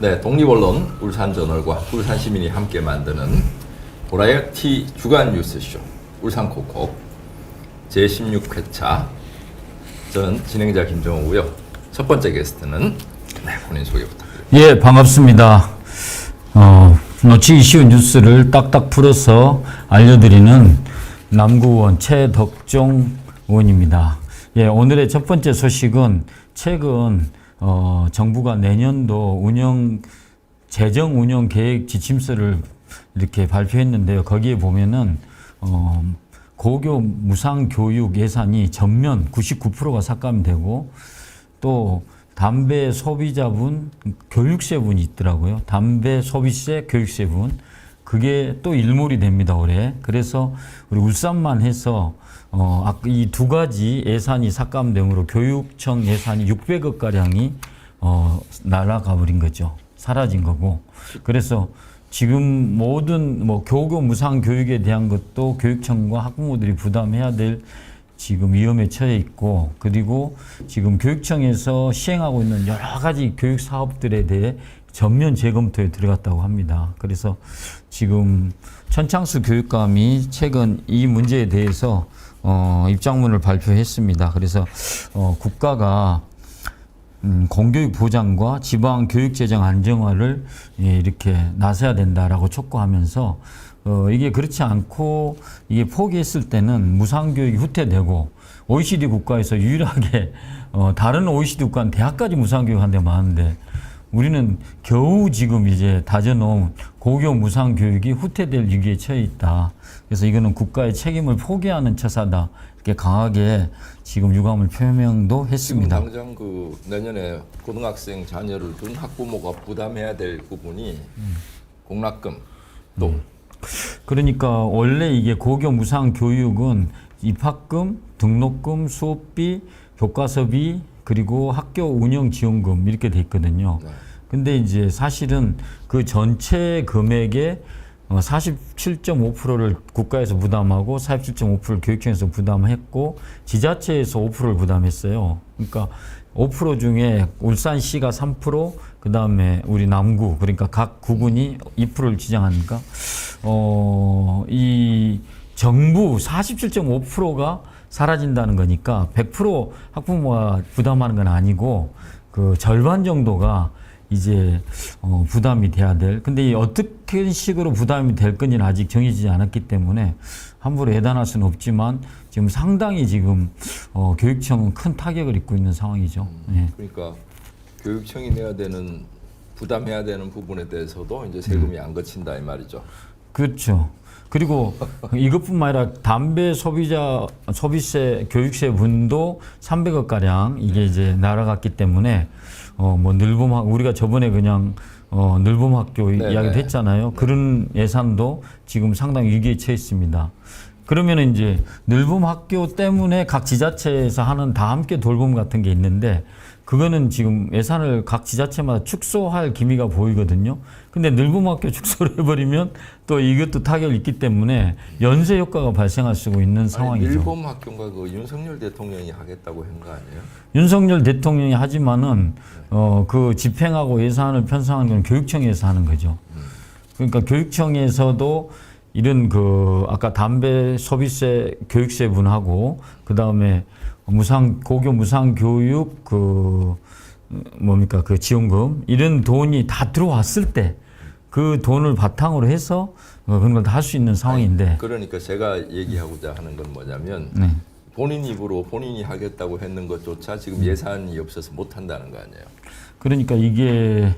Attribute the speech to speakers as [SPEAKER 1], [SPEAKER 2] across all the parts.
[SPEAKER 1] 네, 독립언론 울산저널과 울산시민이 함께 만드는 보라이어티 주간 뉴스쇼 울산콕콕 제16회차. 저는 진행자 김정우고요. 첫 번째 게스트는 본인 소개 부탁드립니다.
[SPEAKER 2] 예, 반갑습니다. 놓치기 쉬운 뉴스를 딱딱 풀어서 알려드리는 남구의원 최덕종 의원입니다. 예, 오늘의 첫 번째 소식은 최근 정부가 내년도 재정 운영 계획 지침서를 이렇게 발표했는데요. 거기에 보면은 고교 무상 교육 예산이 전면 99%가 삭감되고, 또 담배 소비자분 교육세분이 있더라고요. 담배 소비세 교육세분, 그게 또 일몰이 됩니다, 올해. 그래서 우리 울산만 해서 이 두 가지 예산이 삭감됨으로 교육청 예산이 600억 가량이 날아가 버린 거죠. 사라진 거고. 그래서 지금 모든 교고 무상 교육에 대한 것도 교육청과 학부모들이 부담해야 될 지금 위험에 처해 있고, 그리고 지금 교육청에서 시행하고 있는 여러 가지 교육 사업들에 대해 전면 재검토에 들어갔다고 합니다. 그래서 지금 천창수 교육감이 최근 이 문제에 대해서 입장문을 발표했습니다. 그래서 국가가 공교육 보장과 지방 교육 재정 안정화를 이렇게 나서야 된다라고 촉구하면서, 이게 그렇지 않고 이게 포기했을 때는 무상교육이 후퇴되고, OECD 국가에서 유일하게 다른 OECD 국가는 대학까지 무상교육 데 많은데 우리는 겨우 지금 이제 다져놓은 고교 무상교육이 후퇴될 위기에 처해 있다. 그래서 이거는 국가의 책임을 포기하는 처사다. 이렇게 강하게 지금 유감을 표명도 했습니다.
[SPEAKER 1] 지금 당장 내년에 고등학생 자녀를 둔 학부모가 부담해야 될 부분이 공락금 또
[SPEAKER 2] 그러니까 원래 이게 고교 무상 교육은 입학금, 등록금, 수업비, 교과서비, 그리고 학교 운영 지원금 이렇게 돼 있거든요.
[SPEAKER 1] 네.
[SPEAKER 2] 근데 이제 사실은 그 전체 금액의 47.5%를 국가에서 부담하고 47.5%를 교육청에서 부담했고 지자체에서 5%를 부담했어요. 그러니까 5% 중에 울산시가 3%, 그 다음에 우리 남구, 그러니까 각 구군이 2%를 지정하니까 이 정부 47.5%가 사라진다는 거니까 100% 학부모가 부담하는 건 아니고 그 절반 정도가 이제 부담이 돼야 될. 근데 이 어떻게 식으로 부담이 될 건지는 아직 정해지지 않았기 때문에 함부로 예단할 수는 없지만 지금 상당히 지금 교육청은 큰 타격을 입고 있는 상황이죠. 예.
[SPEAKER 1] 그러니까 교육청이 부담해야 되는 부분에 대해서도 이제 세금이 안 거친다 이 말이죠.
[SPEAKER 2] 그렇죠. 그리고 이것뿐만 아니라 담배 소비세 교육세 분도 300억 가량 이게 이제 날아갔기 때문에 우리가 저번에 그냥 늘봄학교 이야기도 했잖아요. 그런 예산도 지금 상당히 위기에 처해 있습니다. 그러면 이제 늘봄학교 때문에 각 지자체에서 하는 다 함께 돌봄 같은 게 있는데, 그거는 지금 예산을 각 지자체마다 축소할 기미가 보이거든요. 근데 늘봄학교 축소를 해버리면 또 이것도 타격이 있기 때문에 연쇄 효과가 발생할 수 있는 상황이죠.
[SPEAKER 1] 늘봄학교가 윤석열 대통령이 하겠다고 한 거 아니에요? 윤석열
[SPEAKER 2] 대통령이 하지만은 그 집행하고 예산을 편성하는 건 교육청에서 하는 거죠. 그러니까 교육청에서도 이런 아까 담배 소비세 교육세 분하고 그 다음에 고교 무상 교육 지원금 이런 돈이 다 들어왔을 때 그 돈을 바탕으로 해서 그런 걸 다 할 수 있는 상황인데.
[SPEAKER 1] 그러니까 제가 얘기하고자 하는 건 뭐냐면 본인 입으로 본인이 하겠다고 했는 것조차 지금 예산이 없어서 못 한다는 거 아니에요.
[SPEAKER 2] 그러니까 이게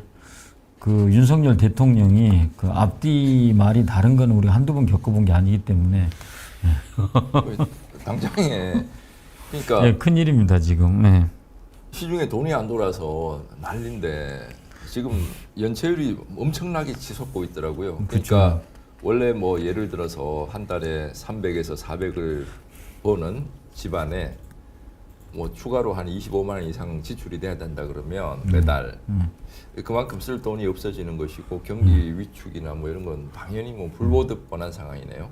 [SPEAKER 2] 윤석열 대통령이 앞뒤 말이 다른 거는 우리가 한두 번 겪어본 게 아니기 때문에
[SPEAKER 1] 당장에 그러니까
[SPEAKER 2] 네, 큰일입니다 지금. 네.
[SPEAKER 1] 시중에 돈이 안 돌아서 난리인데 지금 연체율이 엄청나게 치솟고 있더라고요. 그러니까
[SPEAKER 2] 그쵸.
[SPEAKER 1] 원래 예를 들어서 한 달에 300에서 400을 버는 집안에 뭐 추가로 한 25만 원 이상 지출이 돼야 된다 그러면 매달 그만큼 쓸 돈이 없어지는 것이고 경기 위축이나 뭐 이런 건 당연히 뭐 불보듯 뻔한 상황이네요.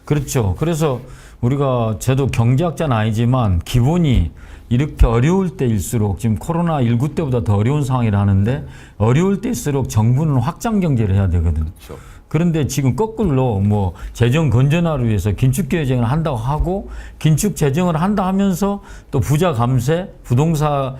[SPEAKER 2] 그렇죠. 그래서 우리가 저도 경제학자는 아니지만 기본이 이렇게 어려울 때일수록 지금 코로나19 때보다 더 어려운 상황이라는데 어려울 때일수록 정부는 확장 경제를 해야 되거든.
[SPEAKER 1] 그렇죠.
[SPEAKER 2] 그런데 지금 거꾸로 뭐 재정 건전화를 위해서 긴축 재정을 한다고 하고 긴축 재정을 한다 하면서 또 부자 감세, 부동산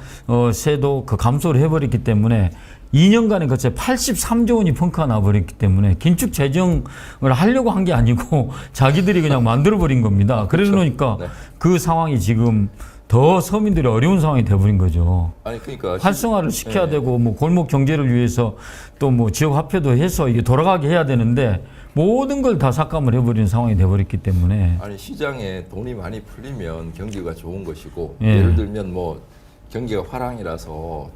[SPEAKER 2] 세도 그 감소를 해버렸기 때문에 2년간에 거쳐 83조 원이 펑크가 나버렸기 때문에 긴축 재정을 하려고 한 게 아니고 자기들이 그냥 만들어버린 겁니다. 그러다 보니까
[SPEAKER 1] 네.
[SPEAKER 2] 그 상황이 지금 더 서민들이 어려운 상황이 돼버린 거죠.
[SPEAKER 1] 아니 그러니까
[SPEAKER 2] 활성화를 시켜야 되고 뭐 골목 경제를 위해서 또 뭐 지역 화폐도 해서 이게 돌아가게 해야 되는데 모든 걸 다 삭감을 해버리는 상황이 돼버렸기 때문에
[SPEAKER 1] 아니 시장에 돈이 많이 풀리면 경기가 좋은 것이고
[SPEAKER 2] 예.
[SPEAKER 1] 예를 들면 뭐 경기가 화랑이라서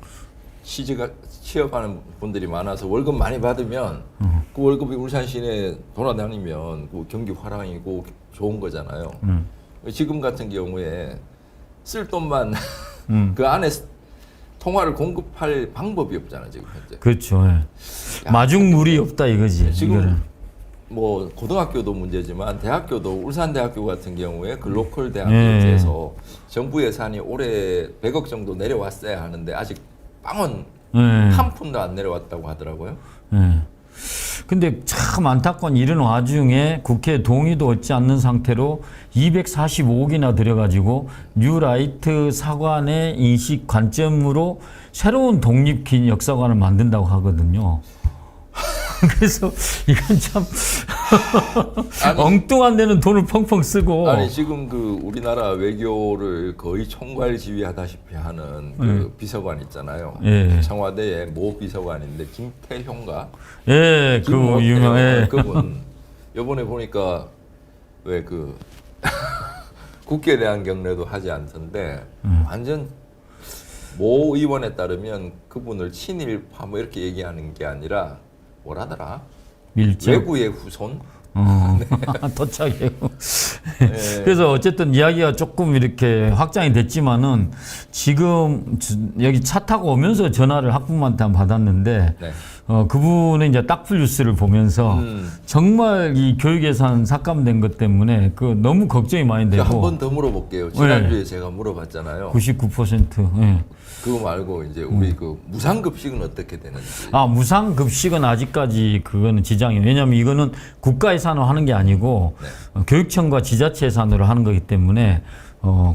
[SPEAKER 1] 취업하는 분들이 많아서 월급 많이 받으면 그 월급이 울산 시내에 돌아다니면 그 경기 화랑이고 좋은 거잖아요. 지금 같은 경우에 쓸 돈만 그 안에 통화를 공급할 방법이 없잖아 지금 현재.
[SPEAKER 2] 그렇죠. 예. 마중물이 없다 이거지.
[SPEAKER 1] 지금
[SPEAKER 2] 이거는.
[SPEAKER 1] 뭐 고등학교도 문제지만 대학교도 울산대학교 같은 경우에 글로컬 대학교에서 정부 예산이 올해 100억 정도 내려왔어야 하는데 아직 빵원 한 푼도 안 내려왔다고 하더라고요.
[SPEAKER 2] 예. 근데 참 안타까운 이런 와중에 국회 동의도 얻지 않는 상태로 245억이나 들여가지고 뉴라이트 사관의 인식 관점으로 새로운 독립긴 역사관을 만든다고 하거든요. 그래서 이건 참 엉뚱한 데는 돈을 펑펑 쓰고
[SPEAKER 1] 아니 지금 그 우리나라 외교를 거의 총괄지휘하다시피 하는 그 비서관 있잖아요.
[SPEAKER 2] 예.
[SPEAKER 1] 청와대의 모 비서관인데 김태형가.
[SPEAKER 2] 예, 그 유명. 예.
[SPEAKER 1] 그분 이번에 보니까 왜 그 국회에 대한 경례도 하지 않던데 완전 모 의원에 따르면 그분을 친일파 뭐 이렇게 얘기하는 게 아니라 뭐라더라?
[SPEAKER 2] 밀접.
[SPEAKER 1] 외구의 후손?
[SPEAKER 2] 도착이고.
[SPEAKER 1] 네.
[SPEAKER 2] 그래서 어쨌든 이야기가 조금 이렇게 확장이 됐지만은 지금 여기 차 타고 오면서 전화를 학부모한테 한번 받았는데
[SPEAKER 1] 네.
[SPEAKER 2] 그분은 이제 딱풀 뉴스를 보면서 정말 이 교육 예산 삭감된 것 때문에 그 너무 걱정이 많이 되고.
[SPEAKER 1] 한 번 더 물어볼게요. 지난주에 제가 물어봤잖아요.
[SPEAKER 2] 99%. 예.
[SPEAKER 1] 그거 말고 이제 우리 그 무상급식은 어떻게 되는지.
[SPEAKER 2] 아, 무상급식은 아직까지 그거는 지장이. 왜냐하면 이거는 국가 예산으로 하는 게 아니고 교육청과 지자체 예산으로 하는 거기 때문에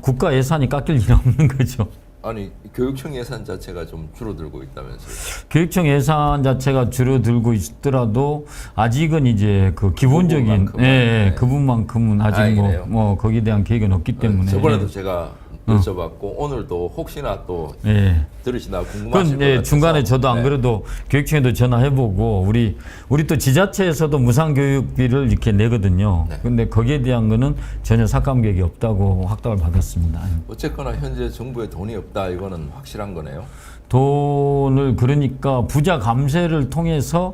[SPEAKER 2] 국가 예산이 깎일 일은 없는 거죠.
[SPEAKER 1] 아니 교육청 예산 자체가 좀 줄어들고 있다면서요.
[SPEAKER 2] 교육청 예산 자체가 줄어들고 있더라도 아직은 이제 그 기본적인
[SPEAKER 1] 부분만큼은,
[SPEAKER 2] 그분만큼은 아직
[SPEAKER 1] 다행이네요.
[SPEAKER 2] 뭐 거기에 대한 계획은 없기 때문에.
[SPEAKER 1] 저번에도 제가 여쭤봤고 오늘도 혹시나 또
[SPEAKER 2] 예.
[SPEAKER 1] 들으시나 궁금하실
[SPEAKER 2] 그건
[SPEAKER 1] 것 같아서.
[SPEAKER 2] 중간에 저도 안
[SPEAKER 1] 네.
[SPEAKER 2] 그래도 교육청에도 전화해보고 우리 또 지자체에서도 무상교육비를 이렇게 내거든요.
[SPEAKER 1] 네.
[SPEAKER 2] 근데 거기에 대한 거는 전혀 삭감 계획이 없다고 확답을 받았습니다.
[SPEAKER 1] 어쨌거나 현재 정부에 돈이 없다 이거는 확실한 거네요.
[SPEAKER 2] 돈을 그러니까 부자 감세를 통해서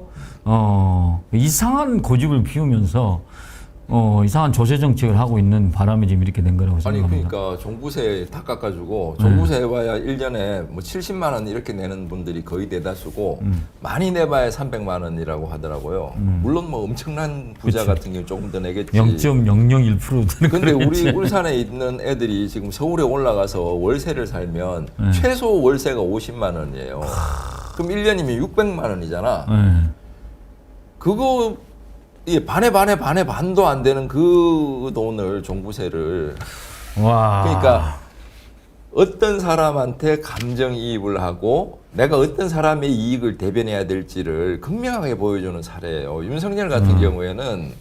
[SPEAKER 2] 이상한 고집을 피우면서 이상한 조세 정책을 하고 있는 바람에 지금 이렇게 된 거라고
[SPEAKER 1] 아니
[SPEAKER 2] 생각합니다.
[SPEAKER 1] 그러니까 종부세 다 깎아주고 종부세 해봐야 1년에 뭐 70만 원 이렇게 내는 분들이 거의 대다수고 많이 내봐야 300만 원이라고 하더라고요. 물론 뭐 엄청난 부자
[SPEAKER 2] 그치.
[SPEAKER 1] 같은 경우 조금 더 내겠지.
[SPEAKER 2] 0.001%
[SPEAKER 1] 근데 우리 울산에 있는 애들이 지금 서울에 올라가서 월세를 살면 최소 월세가 50만 원이에요. 그럼 1년이면 600만 원이잖아.
[SPEAKER 2] 네.
[SPEAKER 1] 그거 반에 반도 안 되는 그 돈을 종부세를
[SPEAKER 2] 와.
[SPEAKER 1] 그러니까 어떤 사람한테 감정이입을 하고 내가 어떤 사람의 이익을 대변해야 될지를 극명하게 보여주는 사례예요. 윤석열 같은 경우에는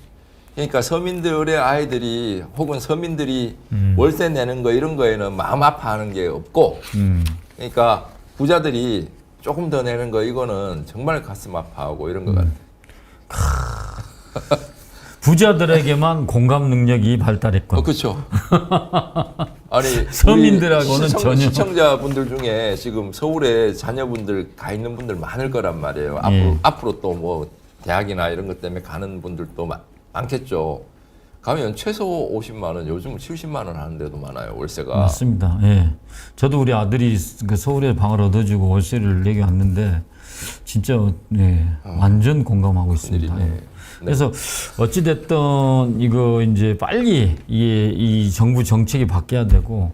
[SPEAKER 1] 그러니까 서민들의 아이들이 혹은 서민들이 월세 내는 거 이런 거에는 마음 아파하는 게 없고 그러니까 부자들이 조금 더 내는 거 이거는 정말 가슴 아파하고 이런 것 같아요.
[SPEAKER 2] 부자들에게만 공감 능력이 발달했고.
[SPEAKER 1] 그렇죠. 아니
[SPEAKER 2] 서민들하고는 전혀.
[SPEAKER 1] 시청자분들 중에 지금 서울에 자녀분들 가 있는 분들 많을 거란 말이에요. 앞으로 또 뭐 대학이나 이런 것 때문에 가는 분들도 많겠죠. 가면 최소 50만 원, 요즘 70만 원 하는 데도 많아요. 월세가.
[SPEAKER 2] 맞습니다. 예. 저도 우리 아들이 그 서울에 방을 얻어주고 월세를 내게 왔는데 진짜 예, 완전 공감하고 있습니다.
[SPEAKER 1] 큰일이네.
[SPEAKER 2] 예. 그래서 어찌 됐든 이거 이제 빨리 이 정부 정책이 바뀌어야 되고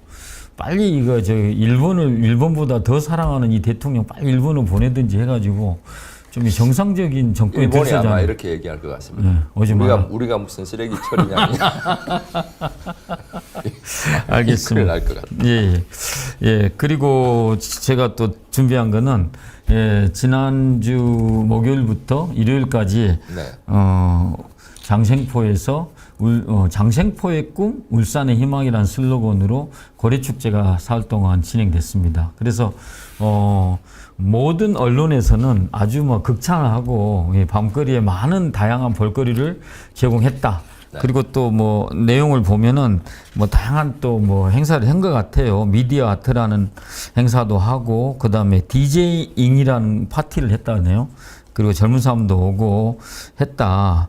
[SPEAKER 2] 빨리 이거 일본보다 더 사랑하는 이 대통령 빨리 일본으로 보내든지 해가지고 좀 이 정상적인 정권이
[SPEAKER 1] 일본이 아마
[SPEAKER 2] 들어서잖아요.
[SPEAKER 1] 이렇게 얘기할 것 같습니다.
[SPEAKER 2] 예, 오지 마라.
[SPEAKER 1] 우리가 무슨 쓰레기 처리냐.
[SPEAKER 2] 알겠습니다.
[SPEAKER 1] 큰일 날 것 같아요.
[SPEAKER 2] 예, 예. 그리고 제가 또 준비한 거는 예, 지난주 목요일부터 일요일까지
[SPEAKER 1] 네.
[SPEAKER 2] 장생포에서 장생포의 꿈, 울산의 희망이라는 슬로건으로 고래축제가 사흘 동안 진행됐습니다. 그래서 모든 언론에서는 아주 뭐 극찬하고 밤거리에 많은 다양한 볼거리를 제공했다.
[SPEAKER 1] 네.
[SPEAKER 2] 그리고 또 뭐 내용을 보면은 뭐 다양한 또 뭐 행사를 한 것 같아요. 미디어 아트라는 행사도 하고 그다음에 DJ잉이라는 파티를 했다네요. 그리고 젊은 사람도 오고 했다.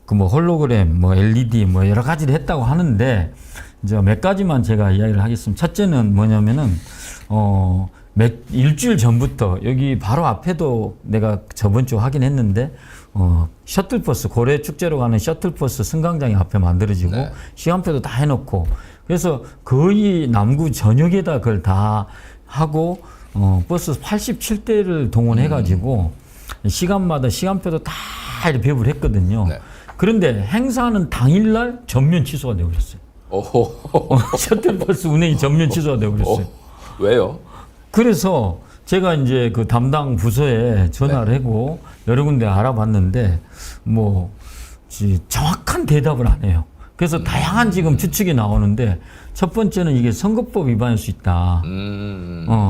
[SPEAKER 2] 그 뭐 홀로그램, 뭐 LED 뭐 여러 가지를 했다고 하는데 이제 몇 가지만 제가 이야기를 하겠습니다. 첫째는 뭐냐면은 일주일 전부터 여기 바로 앞에도 내가 저번 주 확인했는데 셔틀버스 고래 축제로 가는 셔틀버스 승강장이 앞에 만들어지고
[SPEAKER 1] 네.
[SPEAKER 2] 시간표도 다 해놓고 그래서 거의 남구 전역에다 그걸 다 하고 버스 87대를 동원해가지고 시간마다 시간표도 다 이렇게 배부를 했거든요.
[SPEAKER 1] 네.
[SPEAKER 2] 그런데 행사는 당일날 전면 취소가 되어버렸어요.
[SPEAKER 1] 오호.
[SPEAKER 2] 셔틀버스 운행이 전면 취소가 되어버렸어요.
[SPEAKER 1] 왜요?
[SPEAKER 2] 그래서 제가 이제 그 담당 부서에 전화를 하고 여러 군데 알아봤는데 뭐 정확한 대답을 안 해요. 그래서 다양한 지금 추측이 나오는데 첫 번째는 이게 선거법 위반일 수 있다.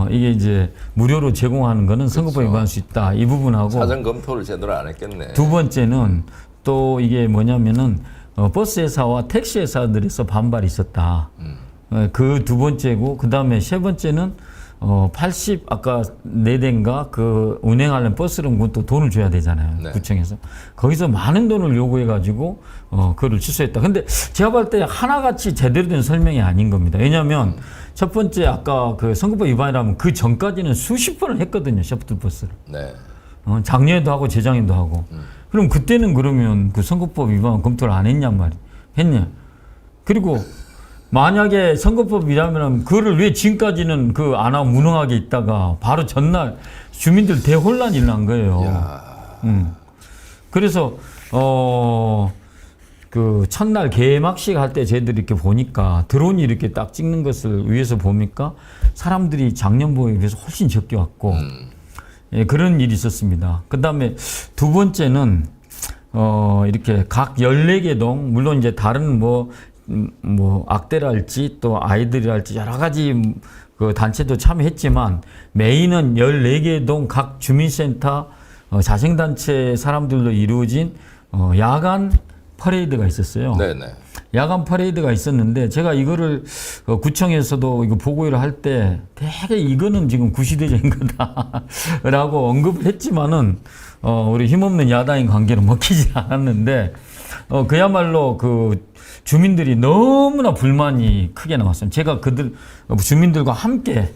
[SPEAKER 2] 이게 이제 무료로 제공하는 거는 선거법 위반일 수 있다. 이 부분하고
[SPEAKER 1] 사전 검토를 제대로 안 했겠네.
[SPEAKER 2] 두 번째는 또 이게 뭐냐면은 버스 회사와 택시 회사들에서 반발이 있었다. 그 두 번째고 그 다음에 세 번째는 80 아까 4대인가 그 운행하려면 버스는 또 돈을 줘야 되잖아요.
[SPEAKER 1] 네.
[SPEAKER 2] 구청에서 거기서 많은 돈을 요구해가지고 그거를 취소했다. 근데 제가 볼 때 하나같이 제대로 된 설명이 아닌 겁니다. 왜냐하면 첫 번째 아까 그 선거법 위반이라면 그 전까지는 수십 번을 했거든요. 셔틀버스를.
[SPEAKER 1] 네.
[SPEAKER 2] 작년에도 하고 재작년도 하고. 그럼 그때는 그러면 그 선거법 위반 검토를 안 했냔 말이야. 했냐. 그리고 만약에 선거법이라면 그거를 왜 지금까지는 그 안 하고 무능하게 있다가 바로 전날 주민들 대혼란이 일어난 거예요. 그래서 그 첫날 개막식 할 때 저희들이 이렇게 보니까 드론이 이렇게 딱 찍는 것을 위해서 보니까 사람들이 작년보에 비해서 훨씬 적게 왔고 예, 그런 일이 있었습니다. 그 다음에 두 번째는 이렇게 각 14개 동 물론 이제 다른 뭐 악대랄지 또 아이들이랄지 여러 가지 그 단체도 참여했지만 메인은 14개 동 각 주민센터 자생단체 사람들로 이루어진 야간 퍼레이드가 있었어요.
[SPEAKER 1] 네네.
[SPEAKER 2] 야간 퍼레이드가 있었는데 제가 이거를 구청에서도 이거 보고를 할 때 되게 이거는 지금 구시대적인 거다라고 언급을 했지만은 우리 힘없는 야당인 관계로 먹히지 않았는데 그야말로 그 주민들이 너무나 불만이 크게 나왔습니다. 제가 주민들과 함께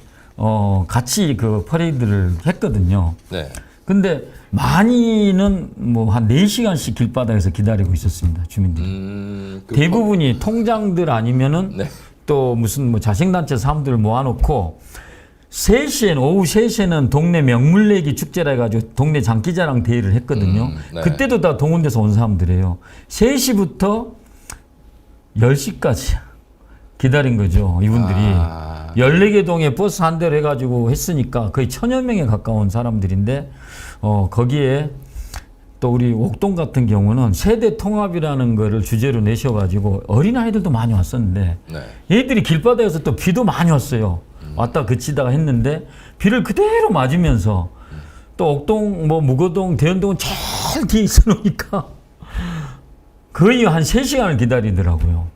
[SPEAKER 2] 같이 그 퍼레이드를 했거든요.
[SPEAKER 1] 네.
[SPEAKER 2] 근데 많이는 뭐 한 4시간씩 길바닥에서 기다리고 있었습니다. 주민들이. 대부분이 통장들 아니면은
[SPEAKER 1] 네.
[SPEAKER 2] 또 무슨 뭐 자생단체 사람들을 모아놓고 3시에는 오후 3시에는 동네 명물내기 축제라 해가지고 동네 장기자랑 대회를 했거든요.
[SPEAKER 1] 네.
[SPEAKER 2] 그때도 다 동원돼서 온 사람들이에요. 3시부터 10시까지 기다린 거죠. 이분들이. 14개 동에 버스 한 대를 해가지고 했으니까 거의 1000여 명에 가까운 사람들인데 거기에 또 우리 옥동 같은 경우는 세대 통합이라는 거를 주제로 내셔가지고 어린아이들도 많이 왔었는데
[SPEAKER 1] 네.
[SPEAKER 2] 얘들이 길바닥에서 또 비도 많이 왔어요. 왔다 그치다가 했는데 비를 그대로 맞으면서 또 옥동 뭐 무거동 대연동은 제일 뒤에 있어 놓으니까 거의 한 3시간을 기다리더라고요.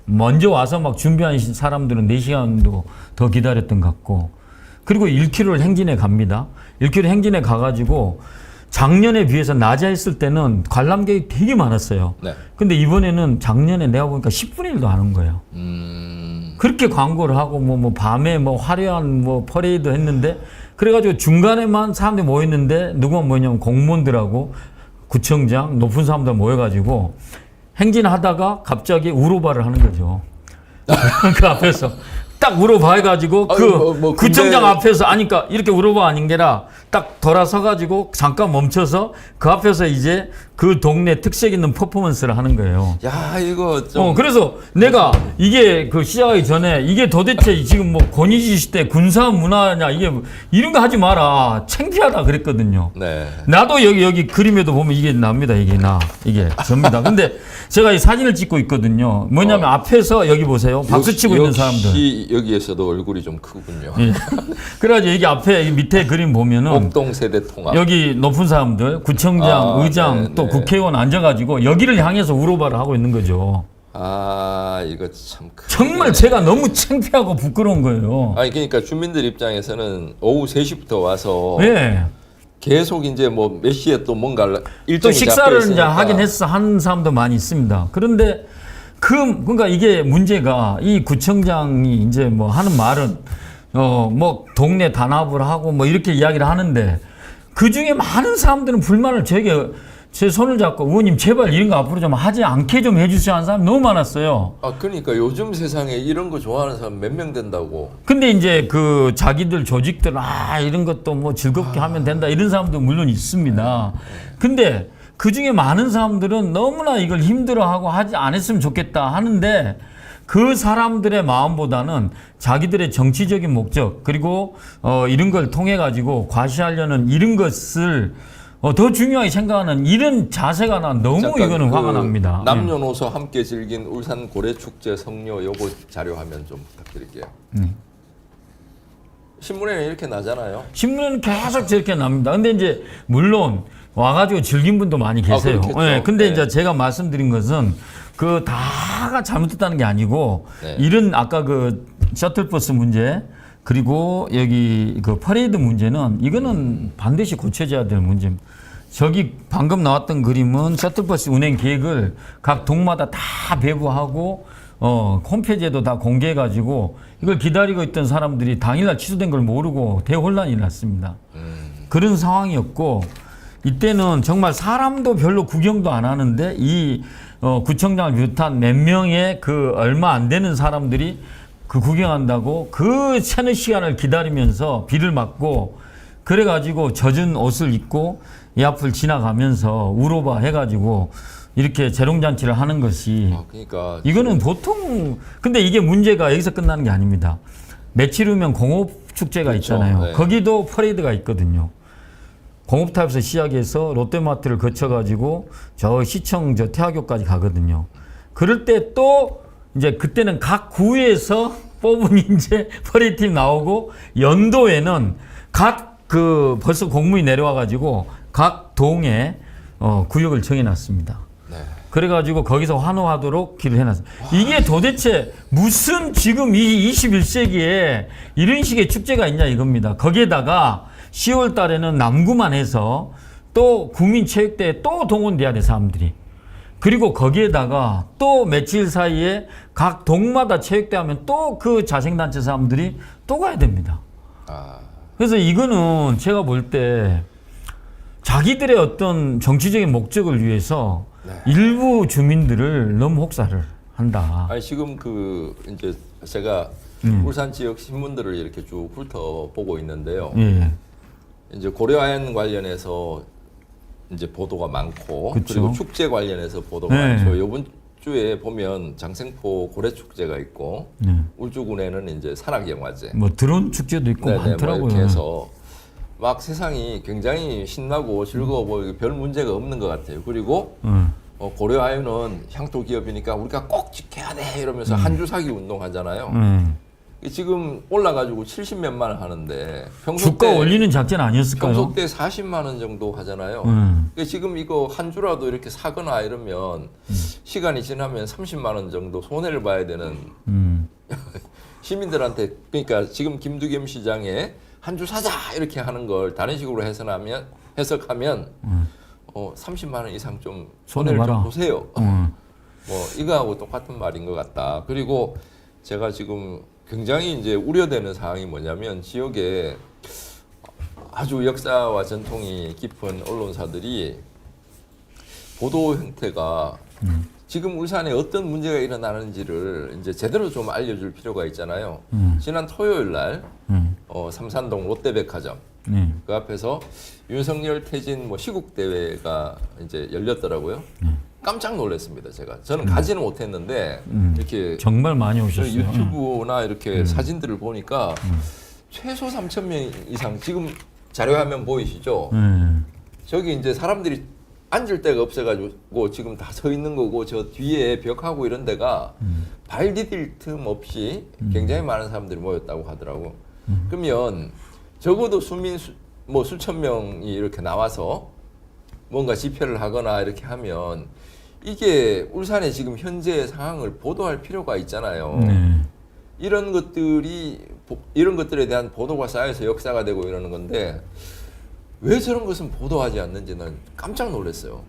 [SPEAKER 2] 먼저 와서 막 준비한 사람들은 4시간도 더 기다렸던 것 같고 그리고 1km를 행진해 갑니다. 1km 행진해 가가지고 작년에 비해서 낮아 있을 때는 관람객이 되게 많았어요.
[SPEAKER 1] 네.
[SPEAKER 2] 근데 이번에는 작년에 내가 보니까 10분의 1도 안 온 거예요. 그렇게 광고를 하고 뭐 밤에 뭐 화려한 뭐 퍼레이드 했는데 그래가지고 중간에만 사람들이 모였는데 누구만 모였냐면 공무원들하고 구청장 높은 사람들 모여가지고 행진하다가 갑자기 우로바를 하는 거죠. 그 앞에서 딱 우로바 해가지고 그 구청장 앞에서 아니까 이렇게 우로바 아닌 게라 딱 돌아서가지고 잠깐 멈춰서 그 앞에서 이제 그 동네 특색 있는 퍼포먼스를 하는 거예요.
[SPEAKER 1] 야, 이거 좀.
[SPEAKER 2] 그래서 내가 이게 그 시작하기 전에 이게 도대체 지금 뭐 권위주의 시대 군사 문화냐 이게 이런 거 하지 마라. 창피하다 그랬거든요.
[SPEAKER 1] 네.
[SPEAKER 2] 나도 여기 그림에도 보면 이게 납니다. 이게 접니다. 근데 제가 이 사진을 찍고 있거든요. 뭐냐면 앞에서 여기 보세요. 박수 치고 있는 사람들.
[SPEAKER 1] 역시 여기에서도 얼굴이 좀 크군요.
[SPEAKER 2] 예. 그래가지고 여기 앞에 밑에 그림 보면은
[SPEAKER 1] 옥동 세대 통합.
[SPEAKER 2] 여기 높은 사람들, 구청장, 의장,
[SPEAKER 1] 네,
[SPEAKER 2] 또
[SPEAKER 1] 네.
[SPEAKER 2] 국회의원 앉아가지고 여기를 향해서 우로바를 하고 있는 거죠.
[SPEAKER 1] 아, 이거 참
[SPEAKER 2] 정말 제가 너무 창피하고 부끄러운 거예요.
[SPEAKER 1] 아니 그러니까 주민들 입장에서는 오후 3시부터 와서
[SPEAKER 2] 예.
[SPEAKER 1] 계속 이제 뭐 몇 시에 또 뭔가
[SPEAKER 2] 또
[SPEAKER 1] 일정이
[SPEAKER 2] 식사를 이제
[SPEAKER 1] 잡혀있으니까.
[SPEAKER 2] 하긴 했어 한 사람도 많이 있습니다. 그런데 그러니까 이게 문제가 이 구청장이 이제 뭐 하는 말은 뭐 동네 단합을 하고 뭐 이렇게 이야기를 하는데 그 중에 많은 사람들은 불만을 제게 제 손을 잡고 의원님 제발 이런 거 앞으로 좀 하지 않게 좀 해주세요 하는 사람이 너무 많았어요.
[SPEAKER 1] 아 그러니까 요즘 세상에 이런 거 좋아하는 사람 몇 명 된다고.
[SPEAKER 2] 근데 이제 그 자기들 조직들 이런 것도 뭐 즐겁게 하면 된다 이런 사람도 물론 있습니다. 근데 그 중에 많은 사람들은 너무나 이걸 힘들어하고 하지 안 했으면 좋겠다 하는데 그 사람들의 마음보다는 자기들의 정치적인 목적 그리고 이런 걸 통해 가지고 과시하려는 이런 것을 더 중요하게 생각하는 이런 자세가 난 너무
[SPEAKER 1] 잠깐
[SPEAKER 2] 이거는 화가 납니다.
[SPEAKER 1] 남녀노소 함께 즐긴 울산 고래축제 성료 요거 자료 화면 좀 부탁드릴게요. 신문에는 이렇게 나잖아요.
[SPEAKER 2] 신문에는 계속 저렇게 납니다. 근데 이제 물론 와가지고 즐긴 분도 많이 계세요.
[SPEAKER 1] 그렇겠죠.
[SPEAKER 2] 네, 근데
[SPEAKER 1] 네.
[SPEAKER 2] 이제 제가 말씀드린 것은 그 다가 잘못됐다는 게 아니고
[SPEAKER 1] 네.
[SPEAKER 2] 이런 아까 그 셔틀버스 문제 그리고 여기 그 퍼레이드 문제는 이거는 반드시 고쳐져야 될 문제입니다. 저기 방금 나왔던 그림은 셔틀버스 운행 계획을 각 동마다 다 배부하고 홈페이지에도 다 공개해가지고 이걸 기다리고 있던 사람들이 당일날 취소된 걸 모르고 대혼란이 났습니다. 그런 상황이었고 이때는 정말 사람도 별로 구경도 안 하는데 이 구청장을 비롯한 몇 명의 그 얼마 안 되는 사람들이 그 구경한다고 그 세는 시간을 기다리면서 비를 맞고 그래가지고 젖은 옷을 입고 이 앞을 지나가면서 우로바 해가지고 이렇게 재롱잔치를 하는 것이
[SPEAKER 1] 그러니까
[SPEAKER 2] 이거는 보통 근데 이게 문제가 여기서 끝나는 게 아닙니다. 며칠 후면 공업축제가
[SPEAKER 1] 그렇죠.
[SPEAKER 2] 있잖아요.
[SPEAKER 1] 네.
[SPEAKER 2] 거기도 퍼레이드가 있거든요. 공업탑에서 시작해서 롯데마트를 거쳐가지고 저 시청 저 태화교까지 가거든요. 그럴 때 또 이제 그때는 각 구에서 뽑은 이제 퍼레이드 팀 나오고 연도에는 각 그 벌써 공문이 내려와가지고 각 동에 구역을 정해놨습니다.
[SPEAKER 1] 네.
[SPEAKER 2] 그래가지고 거기서 환호하도록 길을 해놨어요. 이게 도대체 무슨 지금 이 21세기에 이런 식의 축제가 있냐 이겁니다. 거기에다가 10월 달에는 남구만 해서 또 국민체육대회에 또 동원돼야 돼 사람들이. 그리고 거기에다가 또 며칠 사이에 각 동마다 체육대회 하면 또 그 자생단체 사람들이 또 가야 됩니다. 그래서 이거는 제가 볼 때 자기들의 어떤 정치적인 목적을 위해서 일부 주민들을 너무 혹사를 한다.
[SPEAKER 1] 아니 지금 그 이제 제가 울산 지역 신문들을 이렇게 쭉 훑어보고 있는데요.
[SPEAKER 2] 예.
[SPEAKER 1] 이제 고려아연 관련해서 이제 보도가 많고
[SPEAKER 2] 그쵸.
[SPEAKER 1] 그리고 축제 관련해서 보도가
[SPEAKER 2] 네.
[SPEAKER 1] 많죠. 이번 주에 보면 장생포 고래축제가 있고
[SPEAKER 2] 네.
[SPEAKER 1] 울주군에는 이제 산악영화제,
[SPEAKER 2] 뭐 드론 축제도 있고
[SPEAKER 1] 네네, 뭐
[SPEAKER 2] 많더라고요.
[SPEAKER 1] 이렇게 해서 막 세상이 굉장히 신나고 즐거워 보이고 별 문제가 없는 것 같아요. 그리고 고려아연은 향토 기업이니까 우리가 꼭 지켜야 돼 이러면서 한 주 사기 운동하잖아요. 지금 올라가지고 70몇만 원 하는데 평소
[SPEAKER 2] 주가
[SPEAKER 1] 때
[SPEAKER 2] 올리는 작전 아니었을까요?
[SPEAKER 1] 평소 때 40만 원 정도 하잖아요. 그러니까 지금 이거 한 주라도 이렇게 사거나 이러면 시간이 지나면 30만 원 정도 손해를 봐야 되는 시민들한테 그러니까 지금 김두겸 시장에 한 주 사자 이렇게 하는 걸 다른 식으로 해석하면 해석하면 30만 원 이상 좀
[SPEAKER 2] 손해
[SPEAKER 1] 손해를
[SPEAKER 2] 봐라.
[SPEAKER 1] 좀 보세요. 뭐 이거하고 똑같은 말인 것 같다. 그리고 제가 지금 굉장히 이제 우려되는 사항이 뭐냐면 지역에 아주 역사와 전통이 깊은 언론사들이 보도 형태가 지금 울산에 어떤 문제가 일어나는지를 이제 제대로 좀 알려줄 필요가 있잖아요. 지난 토요일 날 삼산동 롯데백화점 그 앞에서 윤석열 퇴진 뭐 시국 대회가 이제 열렸더라고요. 깜짝 놀랐습니다. 저는 가지는 못했는데 이렇게
[SPEAKER 2] 정말 많이 오셨어요.
[SPEAKER 1] 유튜브나 이렇게 사진들을 보니까 최소 3,000명 이상 지금 자료화면 보이시죠? 저기 이제 사람들이 앉을 데가 없어가지고 지금 다 서 있는 거고 저 뒤에 벽하고 이런 데가 발 디딜 틈 없이 굉장히 많은 사람들이 모였다고 하더라고. 그러면 적어도 뭐 수천 명이 이렇게 나와서 뭔가 집회를 하거나 이렇게 하면 이게 울산의 지금 현재 상황을 보도할 필요가 있잖아요. 이런 것들에 대한 보도가 쌓여서 역사가 되고 이러는 건데 왜 저런 것은 보도하지 않는지는 깜짝 놀랐어요.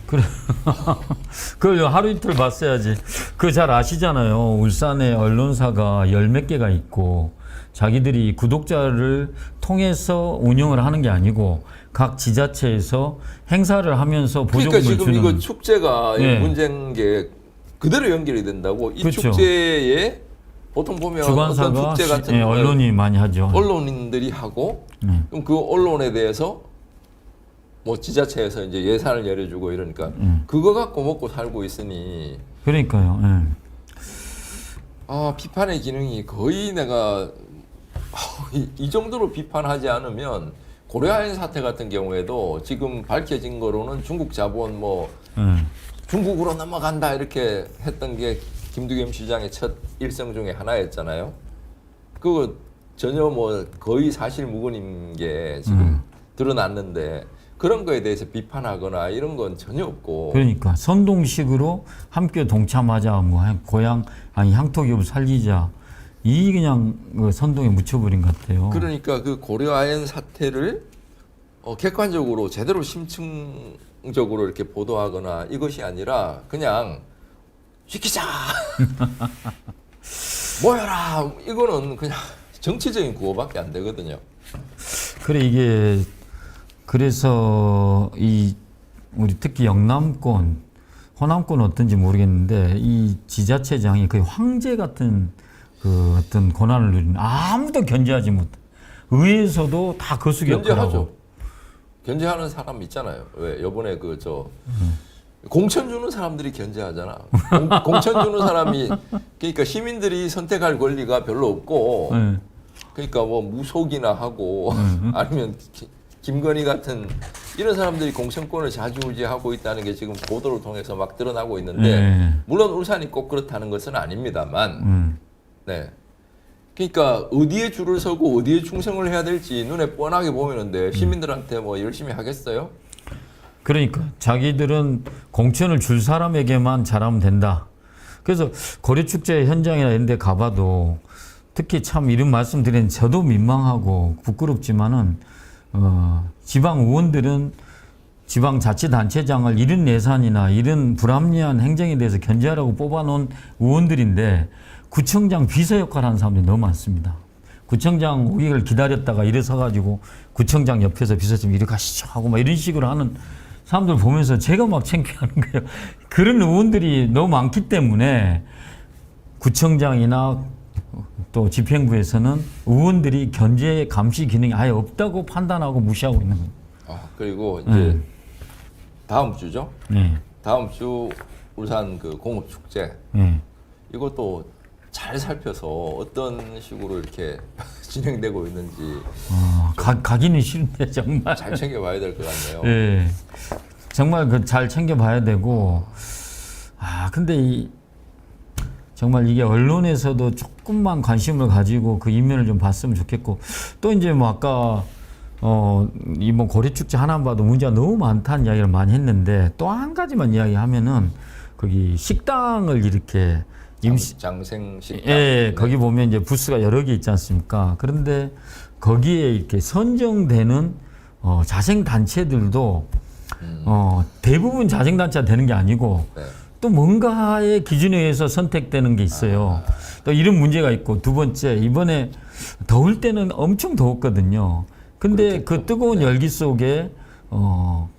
[SPEAKER 2] 그래. 그걸 하루 이틀 봤어야지. 그 잘 아시잖아요. 울산에 언론사가 열 몇 개가 있고 자기들이 구독자를 통해서 운영을 하는 게 아니고 각 지자체에서 행사를 하면서 보조금을
[SPEAKER 1] 그러니까 지금
[SPEAKER 2] 주는.
[SPEAKER 1] 이거 축제가
[SPEAKER 2] 네.
[SPEAKER 1] 문제인 게 그대로 연결이 된다고. 이
[SPEAKER 2] 그렇죠.
[SPEAKER 1] 축제에 보통 보면 어떤
[SPEAKER 2] 주관사가
[SPEAKER 1] 축제 같은 걸
[SPEAKER 2] 언론이 많이 하죠.
[SPEAKER 1] 언론인들이 하고 그럼 그 언론에 대해서 뭐 지자체에서 이제 예산을 내려주고 이러니까 그거 갖고 먹고 살고 있으니
[SPEAKER 2] 그러니까요.
[SPEAKER 1] 비판의 기능이 거의 내가 이 정도로 비판하지 않으면 고려아연 사태 같은 경우에도 지금 밝혀진 거로는 중국 자본 뭐 중국으로 넘어간다 이렇게 했던 게 김두겸 시장의 첫 일성 중에 하나였잖아요. 그거 전혀 뭐 거의 사실 무근인 게 지금 드러났는데 그런 거에 대해서 비판하거나 이런 건 전혀 없고.
[SPEAKER 2] 그러니까 선동식으로 함께 동참하자, 뭐 고향 아니 향토 기업을 살리자, 이 그냥 선동에 묻혀버린 것 같아요.
[SPEAKER 1] 그러니까 그 고려아연 사태를 객관적으로 제대로 심층적으로 이렇게 보도하거나 이것이 아니라 그냥 시키자 모여라 이거는 그냥 정치적인 구호밖에 안 되거든요.
[SPEAKER 2] 그래 이게 그래서 이 우리 특히 영남권, 호남권은 어떤지 모르겠는데 이 지자체장이 거의 황제 같은 그 어떤 권한을 누리는, 아무도 견제하지 못해. 의회에서도 다 거수기 역할하고.
[SPEAKER 1] 견제하죠. 견제하는 사람 있잖아요. 왜 요번에 공천 주는 사람들이 견제하잖아. 공천 주는 사람이 그러니까 시민들이 선택할 권리가 별로 없고 그러니까 뭐 무속이나 하고 아니면 김건희 같은 이런 사람들이 공천권을 좌지우지하고 있다는 게 지금 보도를 통해서 막 드러나고 있는데 물론 울산이 꼭 그렇다는 것은 아닙니다만 네. 그러니까 어디에 줄을 서고 어디에 충성을 해야 될지 눈에 뻔하게 보이는데 시민들한테 뭐 열심히 하겠어요?
[SPEAKER 2] 그러니까 자기들은 공천을 줄 사람에게만 잘하면 된다. 그래서 고려축제 현장이나 이런 데 가봐도 특히 참 이런 말씀 드리는 저도 민망하고 부끄럽지만은 지방 의원들은 지방자치단체장을 이런 예산이나 이런 불합리한 행정에 대해서 견제하라고 뽑아놓은 의원들인데 구청장 비서 역할을 하는 사람들이 너무 많습니다. 구청장 오기를 기다렸다가 일어서가지고 구청장 옆에서 비서님 이리 가시죠 하고 막 이런 식으로 하는 사람들 보면서 제가 막 창피하는 거예요. 그런 의원들이 너무 많기 때문에 구청장이나 또 집행부에서는 의원들이 견제 감시 기능이 아예 없다고 판단하고 무시하고 있는 거예요.
[SPEAKER 1] 그리고 이제 다음 주죠.
[SPEAKER 2] 네.
[SPEAKER 1] 다음 주 울산 그 공업축제 이것도 잘 살펴서 어떤 식으로 이렇게 진행되고 있는지
[SPEAKER 2] 가기는 싫은데 정말
[SPEAKER 1] 잘 챙겨봐야 될 것 같네요.
[SPEAKER 2] 네. 정말 잘 챙겨봐야 되고 근데 정말 이게 언론에서도 조금만 관심을 가지고 그 이면을 좀 봤으면 좋겠고 또 이제 뭐 아까 이번 고려축제 하나만 봐도 문제가 너무 많다는 이야기를 많이 했는데 또 한 가지만 이야기하면은 거기 식당을 이렇게
[SPEAKER 1] 장생 식당.
[SPEAKER 2] 예, 거기 보면 이제 부스가 여러 개 있지 않습니까? 그런데 거기에 이렇게 선정되는 자생 단체들도 대부분 자생 단체가 되는 게 아니고
[SPEAKER 1] 네.
[SPEAKER 2] 또 뭔가의 기준에 의해서 선택되는 게 있어요. 또 이런 문제가 있고 두 번째 이번에 더울 때는 엄청 더웠거든요. 근데 그 뜨거운 열기 속에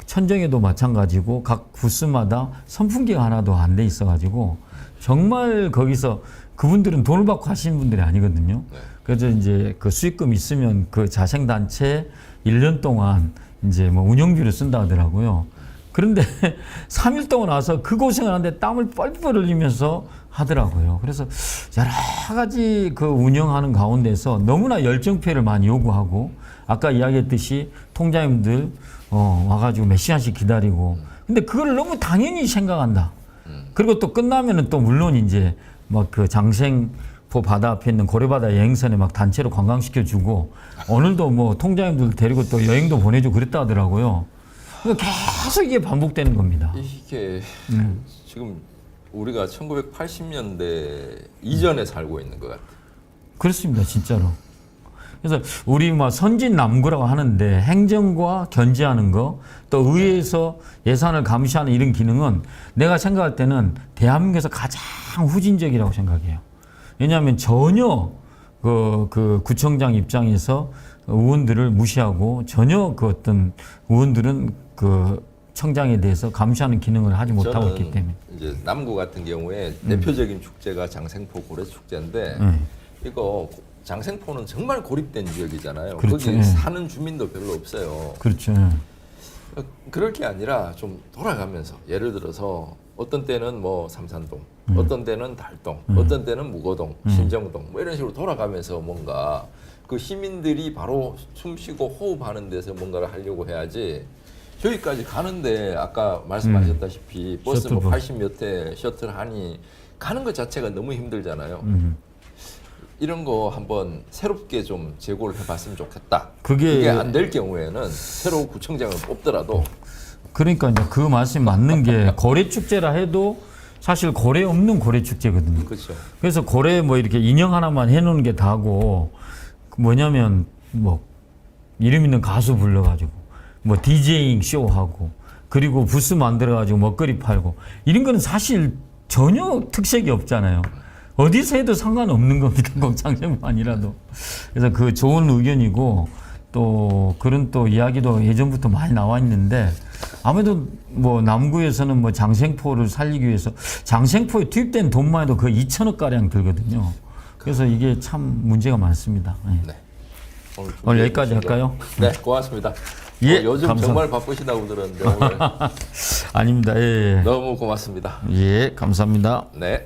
[SPEAKER 2] 천정에도 마찬가지고 각 부스마다 선풍기가 하나도 안 돼 있어가지고 정말 거기서 그분들은 돈을 받고 하시는 분들이 아니거든요. 그래서 이제 그 수익금 있으면 그 자생단체 1년 동안 이제 뭐 운영비로 쓴다 하더라고요. 그런데 3일 동안 와서 그 고생을 하는데 땀을 뻘뻘 흘리면서 하더라고요. 그래서 여러 가지 그 운영하는 가운데서 너무나 열정페이를 많이 요구하고 아까 이야기했듯이 통장님들 와가지고 몇 시간씩 기다리고 근데 그걸 너무 당연히 생각한다. 그리고 또 끝나면은 또 물론 이제 막 그 장생포 바다 앞에 있는 고래바다 여행선에 막 단체로 관광시켜주고 오늘도 뭐 통장님들 데리고 또 여행도 보내주고 그랬다 하더라고요. 그러니까 계속 이게 반복되는 겁니다.
[SPEAKER 1] 이게 지금 우리가 1980년대 이전에 살고 있는 것 같아요.
[SPEAKER 2] 그렇습니다, 진짜로. 그래서 우리 뭐 선진 남구라고 하는데 행정과 견제하는 거, 또 의회에서 예산을 감시하는 이런 기능은 내가 생각할 때는 대한민국에서 가장 후진적이라고 생각해요. 왜냐하면 전혀 그 구청장 입장에서 의원들을 무시하고 전혀 그 어떤 의원들은 그 청장에 대해서 감시하는 기능을 하지 못하고 있기 때문에.
[SPEAKER 1] 이제 남구 같은 경우에 대표적인 축제가 장생포 고래 축제인데 이거 장생포는 정말 고립된 지역이잖아요.
[SPEAKER 2] 그렇죠.
[SPEAKER 1] 거기
[SPEAKER 2] 예.
[SPEAKER 1] 사는 주민도 별로 없어요.
[SPEAKER 2] 그렇죠.
[SPEAKER 1] 그럴 게 아니라 좀 돌아가면서 예를 들어서 어떤 때는 뭐 삼산동, 어떤 때는 달동, 어떤 때는 무거동, 신정동 뭐 이런 식으로 돌아가면서 뭔가 그 시민들이 바로 숨쉬고 호흡하는 데서 뭔가를 하려고 해야지 저기까지 가는데 아까 말씀하셨다시피 버스 뭐
[SPEAKER 2] 셔틀버스.
[SPEAKER 1] 80 몇 회 셔틀 하니 가는 것 자체가 너무 힘들잖아요. 이런 거 한번 새롭게 좀 제고를 해봤으면 좋겠다.
[SPEAKER 2] 그게
[SPEAKER 1] 안 될 경우에는 새로운 구청장을 뽑더라도
[SPEAKER 2] 그러니까 이제 그 말씀이 맞는 게 고래 축제라 해도 사실 고래 없는 고래 축제거든요.
[SPEAKER 1] 그렇죠.
[SPEAKER 2] 그래서 고래 뭐 이렇게 인형 하나만 해놓는 게 다고 뭐냐면 뭐 이름 있는 가수 불러가지고 뭐 디제잉 쇼하고 그리고 부스 만들어가지고 먹거리 팔고 이런 거는 사실 전혀 특색이 없잖아요. 어디서 해도 상관없는 겁니다. 꼭 장생만이라도. 그래서 그 좋은 의견이고 또 그런 또 이야기도 예전부터 많이 나와 있는데 아무래도 뭐 남구에서는 뭐 장생포를 살리기 위해서 장생포에 투입된 돈만 해도 거의 2천억 가량 들거든요. 그래서 이게 참 문제가 많습니다. 네.
[SPEAKER 1] 네.
[SPEAKER 2] 오늘 여기까지 할까요?
[SPEAKER 1] 네, 고맙습니다.
[SPEAKER 2] 예,
[SPEAKER 1] 요즘
[SPEAKER 2] 감사합니다.
[SPEAKER 1] 정말 바쁘시다고 들었는데 오늘
[SPEAKER 2] 아닙니다. 예,
[SPEAKER 1] 너무 고맙습니다.
[SPEAKER 2] 예, 감사합니다.
[SPEAKER 1] 네.